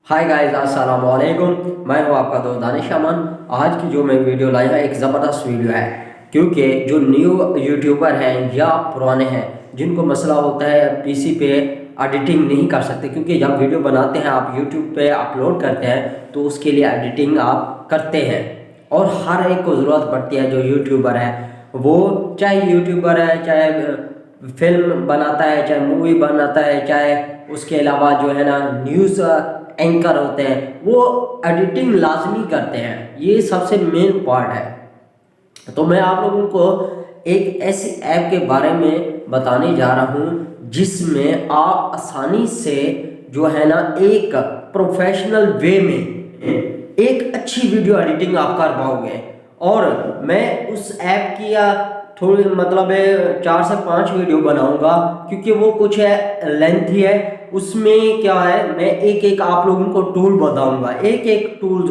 Hi guys, अस्सलाम वालेकुम। मैं हूं आपका दोस्त दानिश अमन। आज की जो मैं वीडियो लाई है एक ज़बरदस्त वीडियो है, क्योंकि जो न्यू यूट्यूबर हैं या पुराने हैं जिनको मसला होता है पीसी पे एडिटिंग नहीं कर सकते, क्योंकि जब वीडियो बनाते हैं आप यूट्यूब पे अपलोड करते हैं तो उसके लिए एडिटिंग आप करते हैं और हर एक को ज़रूरत पड़ती है। जो यूट्यूबर है वो चाहे यूट्यूबर है, चाहे फिल्म बनाता है, चाहे मूवी बनाता है, चाहे उसके अलावा जो है ना न्यूज़ एंकर होते हैं, वो एडिटिंग लाजमी करते हैं। ये सबसे मेन पार्ट है। तो मैं आप लोगों को एक ऐसी ऐप के बारे में बताने जा रहा हूँ जिसमें आप आसानी से जो है ना एक प्रोफेशनल वे में एक अच्छी वीडियो एडिटिंग आप कर पाओगे। और मैं उस ऐप की थोड़ी मतलब 4 से 5 वीडियो बनाऊंगा, क्योंकि वो कुछ है लेंथी है। उसमें क्या है, मैं एक एक आप लोगों को टूल बताऊंगा, एक एक टूल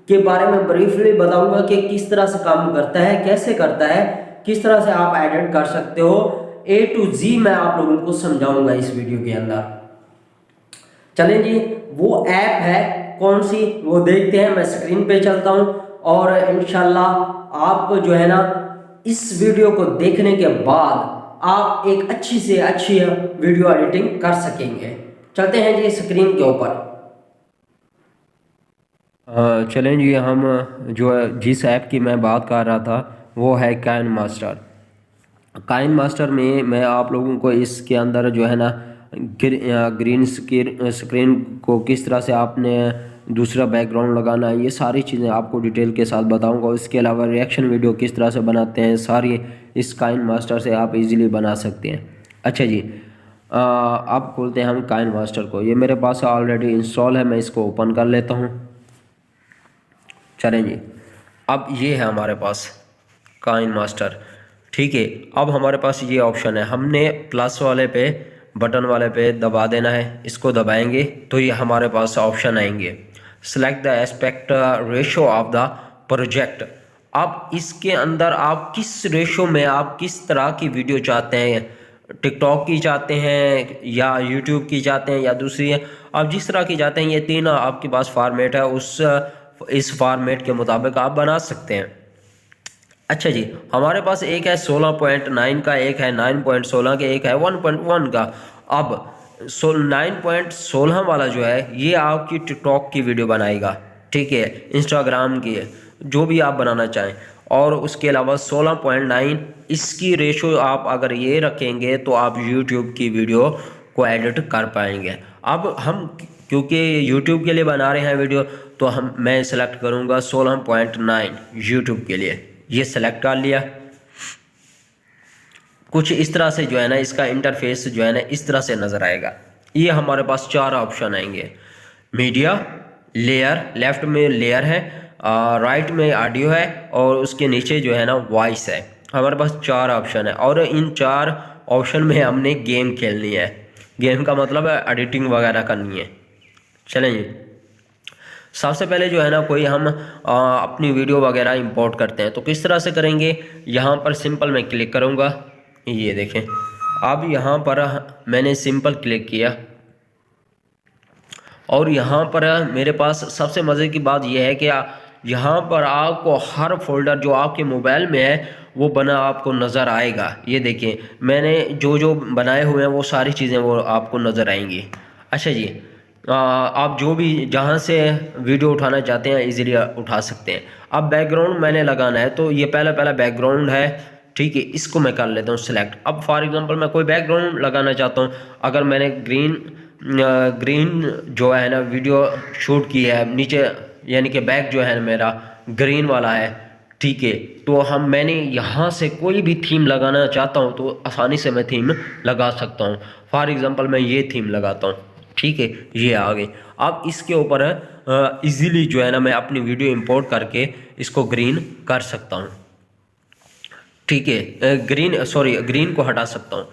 के बारे में ब्रीफली बताऊंगा कि किस तरह से काम करता है, कैसे करता है, किस तरह से आप एडिट कर सकते हो। A to Z मैं आप लोगों को समझाऊंगा इस वीडियो के अंदर। चलें जी, वो ऐप है कौन सी वो देखते हैं। मैं स्क्रीन पे चलता हूँ और इंशाल्लाह आप जो है ना इस वीडियो को देखने के बाद आप एक अच्छी से अच्छी वीडियो एडिटिंग कर सकेंगे। चलते हैं जी स्क्रीन के ऊपर। चलें जी, हम जो जिस ऐप की मैं बात कर रहा था वो है काइन मास्टर। काइन मास्टर में मैं आप लोगों को इसके अंदर जो है ना ग्रीन स्क्रीन को किस तरह से आपने दूसरा बैकग्राउंड लगाना है, ये सारी चीज़ें आपको डिटेल के साथ बताऊंगा। इसके अलावा रिएक्शन वीडियो किस तरह से बनाते हैं, सारी इस काइन मास्टर से आप इजीली बना सकते हैं। अच्छा जी, आप खोलते हैं हम काइन मास्टर को। ये मेरे पास ऑलरेडी इंस्टॉल है, मैं इसको ओपन कर लेता हूँ। चलें जी, अब ये है हमारे पास काइन मास्टर। ठीक है, अब हमारे पास ये ऑप्शन है, हमने प्लस वाले पे बटन वाले पे दबा देना है। इसको दबाएंगे तो ये हमारे पास ऑप्शन आएंगे, select the aspect ratio of the project. अब इसके अंदर आप किस रेशो में आप किस तरह की वीडियो चाहते हैं, टिकटॉक की चाहते हैं या यूट्यूब की चाहते हैं या दूसरी है, आप जिस तरह की चाहते हैं, ये तीन आपके पास फॉर्मेट है, इस फॉर्मेट के मुताबिक आप बना सकते हैं। अच्छा जी, हमारे पास एक है 16.9 का, एक है 9.16 का, एक है 1.1 का। अब 9.16 वाला जो है ये आपकी टिकटॉक की वीडियो बनाएगा, ठीक है, इंस्टाग्राम की है, जो भी आप बनाना चाहें। और उसके अलावा 16.9 इसकी रेशो आप अगर ये रखेंगे तो आप यूट्यूब की वीडियो को एडिट कर पाएंगे। अब हम क्योंकि यूट्यूब के लिए बना रहे हैं वीडियो, तो मैं सेलेक्ट करूँगा 16.9 यूट्यूब के लिए। ये सेलेक्ट कर लिया। कुछ इस तरह से जो है ना इसका इंटरफेस जो है ना इस तरह से नज़र आएगा। ये हमारे पास 4 ऑप्शन आएंगे, मीडिया, लेयर, लेफ्ट में लेयर है, राइट में ऑडियो है और उसके नीचे जो है ना वॉइस है। हमारे पास 4 ऑप्शन है और इन 4 ऑप्शन में हमने गेम खेलनी है। गेम का मतलब है एडिटिंग वगैरह करनी है। चलें जी, सबसे पहले जो है ना कोई हम अपनी वीडियो वगैरह इंपोर्ट करते हैं तो किस तरह से करेंगे। यहाँ पर सिंपल मैं क्लिक करूँगा, ये देखें। अब यहाँ पर मैंने सिंपल क्लिक किया और यहाँ पर मेरे पास सबसे मज़े की बात यह है कि यहाँ पर आपको हर फोल्डर जो आपके मोबाइल में है वो बना आपको नज़र आएगा। ये देखिए, मैंने जो जो बनाए हुए हैं वो सारी चीज़ें वो आपको नज़र आएंगी। अच्छा जी, आप जो भी जहाँ से वीडियो उठाना चाहते हैं इजीली उठा सकते हैं। अब बैकग्राउंड मैंने लगाना है तो ये पहला बैकग्राउंड है, ठीक है, इसको मैं कर लेता हूँ सिलेक्ट। अब फॉर एग्जांपल मैं कोई बैकग्राउंड लगाना चाहता हूँ, अगर मैंने ग्रीन जो है ना वीडियो शूट की है नीचे, यानी कि बैक जो है मेरा ग्रीन वाला है, ठीक है, तो मैंने यहाँ से कोई भी थीम लगाना चाहता हूँ तो आसानी से मैं थीम लगा सकता हूँ। फॉर एग्जांपल मैं ये थीम लगाता हूँ, ठीक है, ये आ गई। अब इसके ऊपर इजीली जो है ना मैं अपनी वीडियो इंपोर्ट करके इसको ग्रीन कर सकता हूँ, ठीक है, ग्रीन को हटा सकता हूँ।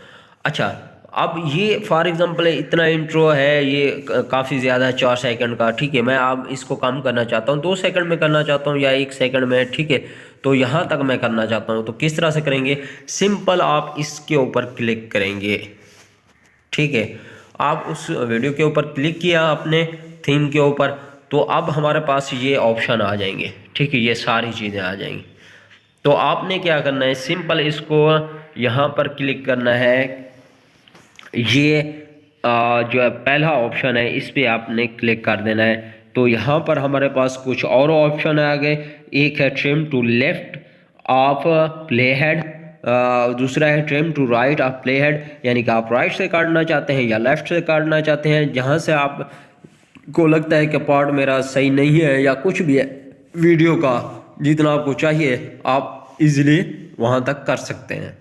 अच्छा, अब ये फॉर एग्जांपल इतना इंट्रो है, ये काफ़ी ज़्यादा है 4 सेकंड का, ठीक है। मैं अब इसको कम करना चाहता हूँ, 2 सेकंड में करना चाहता हूँ या 1 सेकंड में, ठीक है, तो यहाँ तक मैं करना चाहता हूँ। तो किस तरह से करेंगे, सिंपल आप इसके ऊपर क्लिक करेंगे, ठीक है। आप उस वीडियो के ऊपर क्लिक किया आपने, थीम के ऊपर, तो अब हमारे पास ये ऑप्शन आ जाएंगे, ठीक है, ये सारी चीज़ें आ जाएंगी। तो आपने क्या करना है, सिंपल इसको यहाँ पर क्लिक करना है, ये जो है पहला ऑप्शन है, इस पर आपने क्लिक कर देना है। तो यहाँ पर हमारे पास कुछ और ऑप्शन आ गए, एक है trim to left of playhead, दूसरा है trim to right of playhead, यानी कि आप राइट से काटना चाहते हैं या लेफ्ट से काटना चाहते हैं, जहाँ से आप को लगता है कि पार्ट मेरा सही नहीं है या कुछ भी है, वीडियो का जितना आपको चाहिए आप इजीली वहाँ तक कर सकते हैं।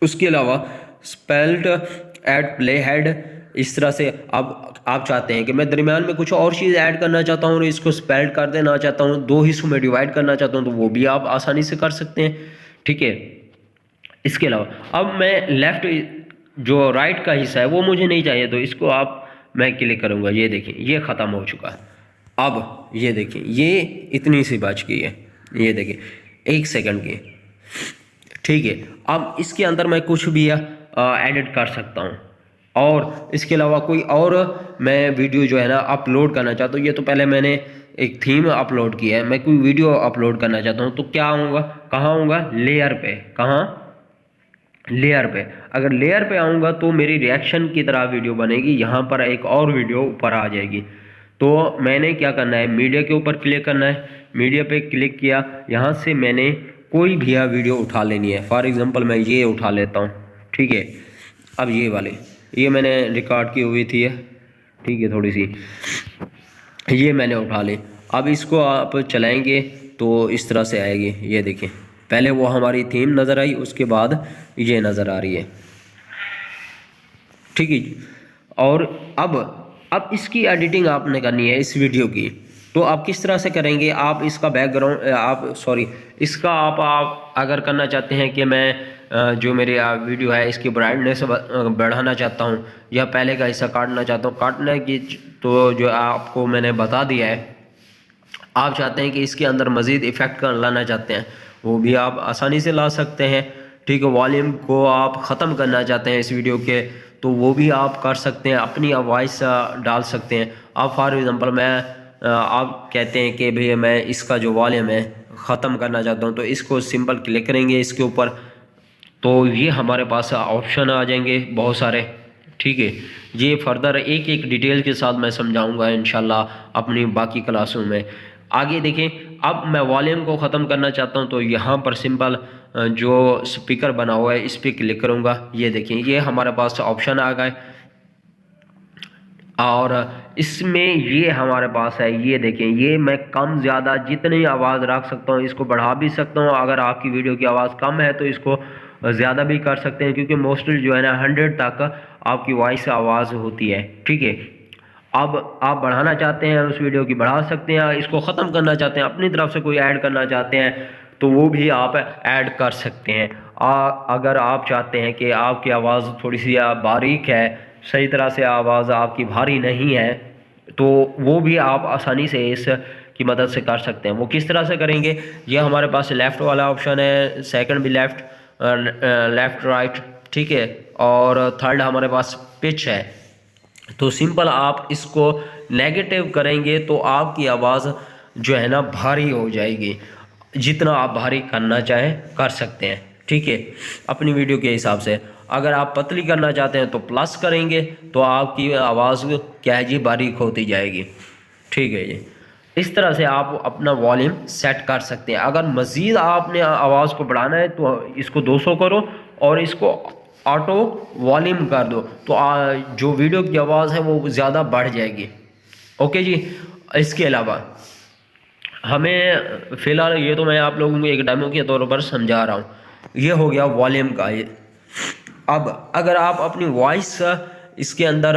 उसके अलावा स्पेल्ट एड प्ले हेड, इस तरह से अब आप चाहते हैं कि मैं दरमियान में कुछ और चीज़ ऐड करना चाहता हूँ और इसको स्पेल्ट कर देना चाहता हूँ, दो हिस्सों में डिवाइड करना चाहता हूँ, तो वो भी आप आसानी से कर सकते हैं, ठीक है। इसके अलावा अब मैं लेफ़्ट जो राइट का हिस्सा है वो मुझे नहीं चाहिए, तो इसको आप मैं क्लिक करूँगा, ये देखिए ये ख़त्म हो चुका है। अब ये देखिए ये इतनी सी बच गई है, ये देखिए 1 सेकंड की, ठीक है। अब इसके अंदर मैं कुछ भी एडिट कर सकता हूँ, और इसके अलावा कोई और मैं वीडियो जो है ना अपलोड करना चाहता हूँ, ये तो पहले मैंने एक थीम अपलोड किया है, मैं कोई वीडियो अपलोड करना चाहता हूँ, तो क्या आऊँगा, कहाँ आऊँगा, लेयर पे, कहाँ, लेयर पे। अगर लेयर पे आऊँगा तो मेरी रिएक्शन की तरह वीडियो बनेगी, यहाँ पर एक और वीडियो ऊपर आ जाएगी। तो मैंने क्या करना है, मीडिया के ऊपर क्लिक करना है, मीडिया पे क्लिक किया, यहाँ से मैंने कोई भी वीडियो उठा लेनी है। फॉर एग्जांपल मैं ये उठा लेता हूँ, ठीक है। अब ये वाली ये मैंने रिकॉर्ड की हुई थी, ठीक है, थोड़ी सी ये मैंने उठा ली। अब इसको आप चलाएंगे तो इस तरह से आएगी, ये देखिए पहले वो हमारी थीम नज़र आई, उसके बाद ये नज़र आ रही है, ठीक है। और अब इसकी एडिटिंग आपने करनी है इस वीडियो की, तो आप किस तरह से करेंगे, आप इसका बैकग्राउंड इसका आप अगर करना चाहते हैं कि मैं जो मेरी वीडियो है इसकी ब्राइटनेस बढ़ाना चाहता हूं, या पहले का हिस्सा काटना चाहता हूं, काटने की तो जो आपको मैंने बता दिया है। आप चाहते हैं कि इसके अंदर मज़ीद इफ़ेक्ट लाना चाहते हैं, वो भी आप आसानी से ला सकते हैं, ठीक है। वॉल्यूम को आप ख़त्म करना चाहते हैं इस वीडियो के, तो वो भी आप कर सकते हैं, अपनी वॉइस डाल सकते हैं। आप फॉर एग्ज़ाम्पल आप कहते हैं कि भैया मैं इसका जो वॉल्यूम है ख़त्म करना चाहता हूँ, तो इसको सिंपल क्लिक करेंगे इसके ऊपर, तो ये हमारे पास ऑप्शन आ जाएंगे बहुत सारे, ठीक है। ये फर्दर एक एक डिटेल के साथ मैं समझाऊंगा इंशाल्लाह अपनी बाकी क्लासों में। आगे देखें, अब मैं वॉल्यूम को ख़त्म करना चाहता हूं, तो यहाँ पर सिंपल जो स्पीकर बना हुआ है इस पर क्लिक करूँगा, ये देखें ये हमारे पास ऑप्शन आ गए, और इसमें ये हमारे पास है, ये देखें ये मैं कम ज़्यादा जितनी आवाज़ रख सकता हूँ, इसको बढ़ा भी सकता हूँ। अगर आपकी वीडियो की आवाज़ कम है तो इसको ज़्यादा भी कर सकते हैं, क्योंकि मोस्टली जो है ना 100 तक आपकी वॉइस आवाज़ होती है, ठीक है। अब आप बढ़ाना चाहते हैं उस वीडियो की बढ़ा सकते हैं, इसको ख़त्म करना चाहते हैं, अपनी तरफ से कोई ऐड करना चाहते हैं तो वो भी आप ऐड कर सकते हैं। अगर आप चाहते हैं कि आपकी आवाज़ थोड़ी सी बारीक है, सही तरह से आवाज़ आपकी भारी नहीं है, तो वो भी आप आसानी से इस की मदद से कर सकते हैं। वो किस तरह से करेंगे, ये हमारे पास लेफ़्ट वाला ऑप्शन है, सेकंड भी लेफ़्ट राइट, ठीक है, और थर्ड हमारे पास पिच है। तो सिंपल आप इसको नेगेटिव करेंगे तो आपकी आवाज़ जो है ना भारी हो जाएगी, जितना आप भारी करना चाहें कर सकते हैं, ठीक है, अपनी वीडियो के हिसाब से। अगर आप पतली करना चाहते हैं तो प्लस करेंगे तो आपकी आवाज़ क्या है जी बारीक होती जाएगी, ठीक है जी। इस तरह से आप अपना वॉल्यूम सेट कर सकते हैं। अगर मज़ीद आपने आवाज़ को बढ़ाना है तो इसको 200 करो और इसको ऑटो वॉल्यूम कर दो, तो जो वीडियो की आवाज़ है वो ज़्यादा बढ़ जाएगी, ओके जी। इसके अलावा हमें फ़िलहाल ये तो मैं आप लोगों को एक डेमो के तौर पर समझा रहा हूँ, ये हो गया वॉल्यूम का। अब अगर आप अपनी वॉइस इसके अंदर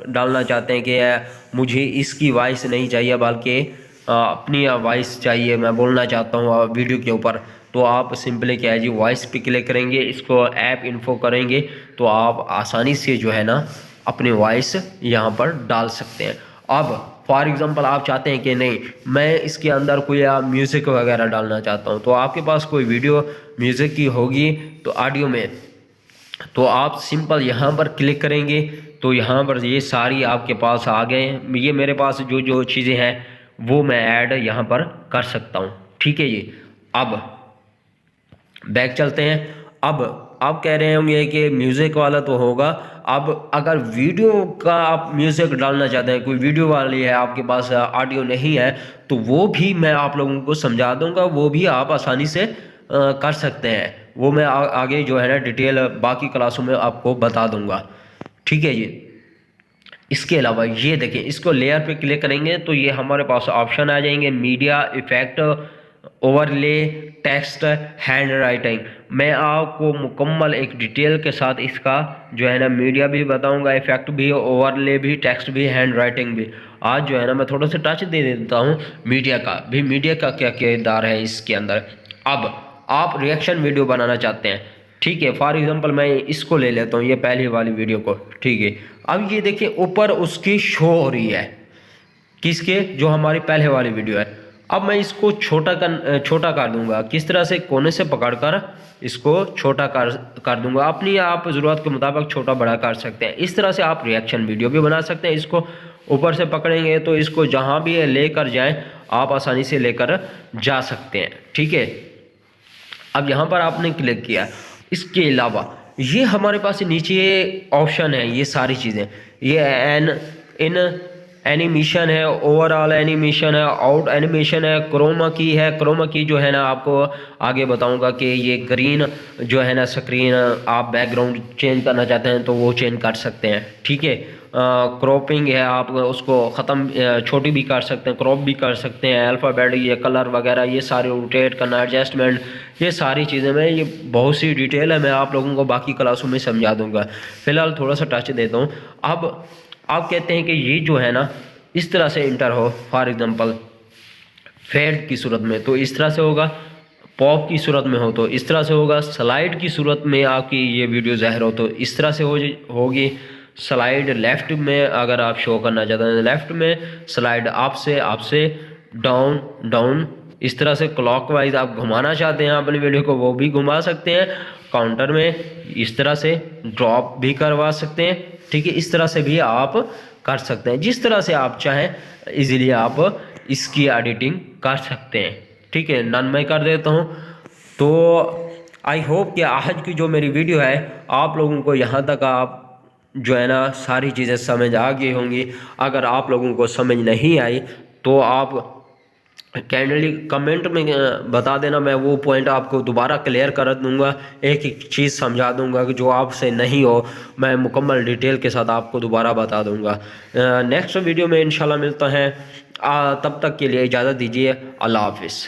डालना चाहते हैं कि मुझे इसकी वॉइस नहीं चाहिए बल्कि अपनी वॉइस चाहिए, मैं बोलना चाहता हूँ वीडियो के ऊपर, तो आप सिंपली क्या है जी वॉइस पे क्लिक करेंगे, इसको ऐप इन्फो करेंगे, तो आप आसानी से जो है ना अपनी वॉइस यहाँ पर डाल सकते हैं। अब फॉर एग्ज़ाम्पल आप चाहते हैं कि नहीं मैं इसके अंदर कोई म्यूज़िक वगैरह डालना चाहता हूँ, तो आपके पास कोई वीडियो म्यूज़िक की होगी तो ऑडियो में तो आप सिंपल यहाँ पर क्लिक करेंगे तो यहाँ पर ये सारी आपके पास आ गए हैं। ये मेरे पास जो जो चीज़ें हैं वो मैं ऐड यहाँ पर कर सकता हूँ। ठीक है जी। अब बैक चलते हैं। अब आप कह रहे होंगे कि म्यूज़िक वाला तो होगा। अब अगर वीडियो का आप म्यूज़िक डालना चाहते हैं, कोई वीडियो वाली है आपके पास, ऑडियो नहीं है, तो वो भी मैं आप लोगों को समझा दूंगा, वो भी आप आसानी से कर सकते हैं। वो मैं आगे जो है ना डिटेल बाकी क्लासों में आपको बता दूंगा। ठीक है जी। इसके अलावा ये देखें, इसको लेयर पे क्लिक करेंगे तो ये हमारे पास ऑप्शन आ जाएंगे, media, effect, overlay, text, hand writing. मैं आपको मुकम्मल एक डिटेल के साथ इसका जो है ना मीडिया भी बताऊंगा, इफेक्ट भी, ओवरले भी, टेक्स्ट भी, हैंड राइटिंग भी। आज जो है ना मैं थोड़ा सा टच दे देता हूँ मीडिया का भी, मीडिया का क्या किरदार है इसके अंदर। अब आप रिएक्शन वीडियो बनाना चाहते हैं, ठीक है, फॉर एग्जांपल मैं इसको ले लेता हूँ, ये पहली वाली वीडियो को। ठीक है, अब ये देखिए ऊपर उसकी शो हो रही है, किसके, जो हमारी पहले वाली वीडियो है। अब मैं इसको छोटा कर दूंगा। किस तरह से, कोने से पकड़कर इसको छोटा कर दूंगा। अपनी आप ज़रूरत के मुताबिक छोटा बड़ा कर सकते हैं। इस तरह से आप रिएक्शन वीडियो भी बना सकते हैं। इसको ऊपर से पकड़ेंगे तो इसको जहाँ भी लेकर जाएं आप आसानी से लेकर जा सकते हैं। ठीक है, अब यहाँ पर आपने क्लिक किया। इसके अलावा ये हमारे पास नीचे ऑप्शन है, ये सारी चीज़ें, ये एनिमेशन है, ओवरऑल एनिमेशन है, आउट एनिमेशन है, क्रोमा की है। क्रोमा की जो है ना आपको आगे बताऊंगा कि ये ग्रीन जो है ना स्क्रीन, आप बैकग्राउंड चेंज करना चाहते हैं तो वो चेंज कर सकते हैं। ठीक है, क्रॉपिंग है, आप उसको ख़त्म छोटी भी कर सकते हैं, क्रॉप भी कर सकते हैं, अल्फ़ाबेट, ये कलर वगैरह, ये सारे रोटेट करना, एडजस्टमेंट, ये सारी चीज़ें मैं, ये बहुत सी डिटेल है, मैं आप लोगों को बाकी क्लासों में समझा दूंगा। फ़िलहाल थोड़ा सा टच देता हूँ। अब आप कहते हैं कि ये जो है ना इस तरह से इंटर हो, फॉर एग्जांपल फेड की सूरत में तो इस तरह से होगा, पॉप की सूरत में हो तो इस तरह से होगा, स्लाइड की सूरत में आपकी ये वीडियो ज़ाहिर हो तो इस तरह से होगी। स्लाइड लेफ़्ट में अगर आप शो करना चाहते हैं, लेफ़्ट में स्लाइड आपसे डाउन डाउन, इस तरह से क्लॉकवाइज आप घुमाना चाहते हैं अपनी वीडियो को, वो भी घुमा सकते हैं। काउंटर में इस तरह से ड्रॉप भी करवा सकते हैं। ठीक है, इस तरह से भी आप कर सकते हैं, जिस तरह से आप चाहें इजीली आप इसकी एडिटिंग कर सकते हैं। ठीक है, नन मैं कर देता हूँ। तो आई होप कि आज की जो मेरी वीडियो है आप लोगों को यहाँ तक आप जो है ना सारी चीज़ें समझ आ गई होंगी। अगर आप लोगों को समझ नहीं आई तो आप कैंडली कमेंट में बता देना, मैं वो पॉइंट आपको दोबारा क्लियर कर दूंगा, एक एक चीज़ समझा दूंगा कि जो आपसे नहीं हो, मैं मुकम्मल डिटेल के साथ आपको दोबारा बता दूंगा। नेक्स्ट वीडियो में इंशाल्लाह मिलता है। तब तक के लिए इजाज़त दीजिए। अल्लाह हाफिज़।